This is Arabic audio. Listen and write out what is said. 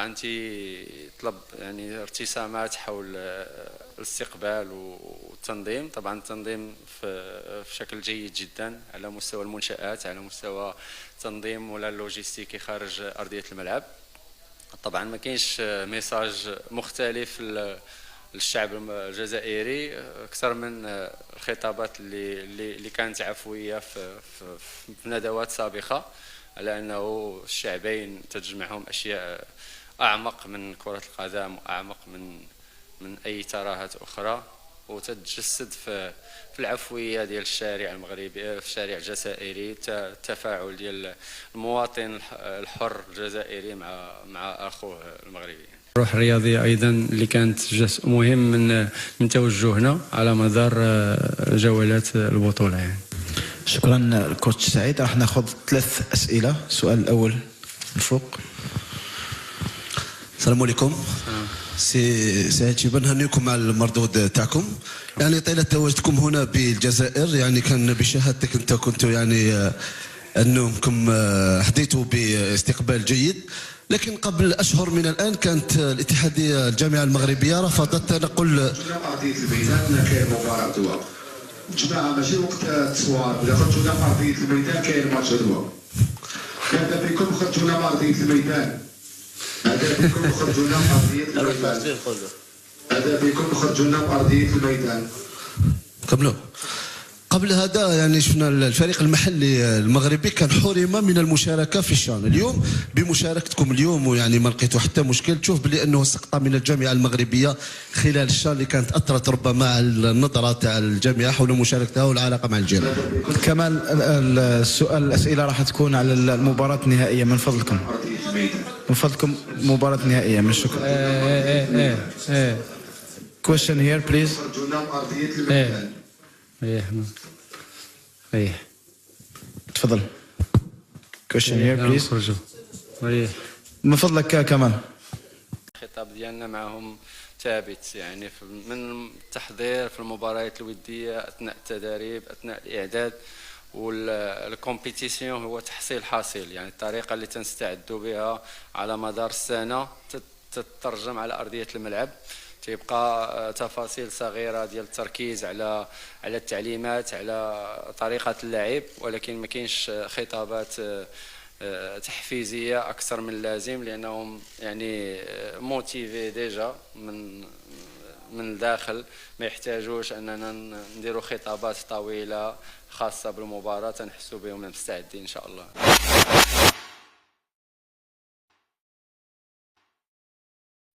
طبعا تيطلب يعني ارتسامات حول الاستقبال والتنظيم. طبعا التنظيم في شكل جيد جدا على مستوى المنشآت، على مستوى التنظيم ولا اللوجيستيكي خارج أرضية الملعب. طبعا ما كاينش ميساج مختلف للشعب الجزائري اكثر من الخطابات اللي كانت عفويه في ندوات سابقه، على انه الشعبين تجمعهم اشياء اعمق من كره القدم واعمق من اي ترهات اخرى، وتتجسد في العفويه ديال الشارع المغربي، في الشارع الجزائري، التفاعل ديال المواطن الحر الجزائري مع اخوه المغربي. الروح الرياضيه ايضا اللي كانت جزء مهم من توجهنا على مدار جولات البطوله يعني. شكرا كوتش سعيد. راح ناخذ 3 اسئله. السؤال الاول من فوق. السلام عليكم. سي سعيد شيبان، نهنيكم على المردود تاعكم. يعني طيله تواجدكم هنا بالجزائر، يعني كان بشهادتك انت كنتوا يعني انكم حظيتوا باستقبال جيد، لكن قبل اشهر من الان كانت الاتحاديه الجامعه المغربيه رفضت تنقل ارضيه الميدان. كاين مباراه دوا جماعه ماشي وقت التصوير، اذا خرجونا في ارضيه الميدان كاين ماتش دوا. هذا بكم خرجونا في ارضيه الميدان، هذا بكم خرجونا في ارضيه الميدان، هذا بكم خرجونا في ارضيه الميدان. كملوا. قبل هذا يعني شفنا الفريق المحلي المغربي كان حرم من المشاركه في الشان. اليوم بمشاركتكم اليوم ويعني ما لقيتوا حتى مشكل، تشوف بلي انه سقط من الجامعه المغربيه خلال الشان اللي كانت اثرت ربما على النظره تاع الجامعه حول مشاركتها والعلاقه مع الجيران. كمال الاسئله راح تكون على المباراه النهائيه، من فضلكم من فضلكم مباراه نهائيه. من شكرا. question here please. تفضل. question here please. من فضلك كمال. الخطاب ديالنا معهم ثابت، يعني من التحضير في المباريات الوديه، اثناء التدريب، اثناء الاعداد، والكومبيتيسيون هو تحصيل حاصل. يعني الطريقه اللي تنستعدوا بها على مدار السنه تترجم على ارضيه الملعب. تيبقى تفاصيل صغيره ديال التركيز على التعليمات، على طريقه اللعب، ولكن ما كاينش خطابات تحفيزيه اكثر من اللازم، لانهم يعني موتيفي ديجا من الداخل. ما يحتاجوش اننا نديروا خطابات طويله خاصه بالمباراه، تنحسوا بهم مستعدين ان شاء الله.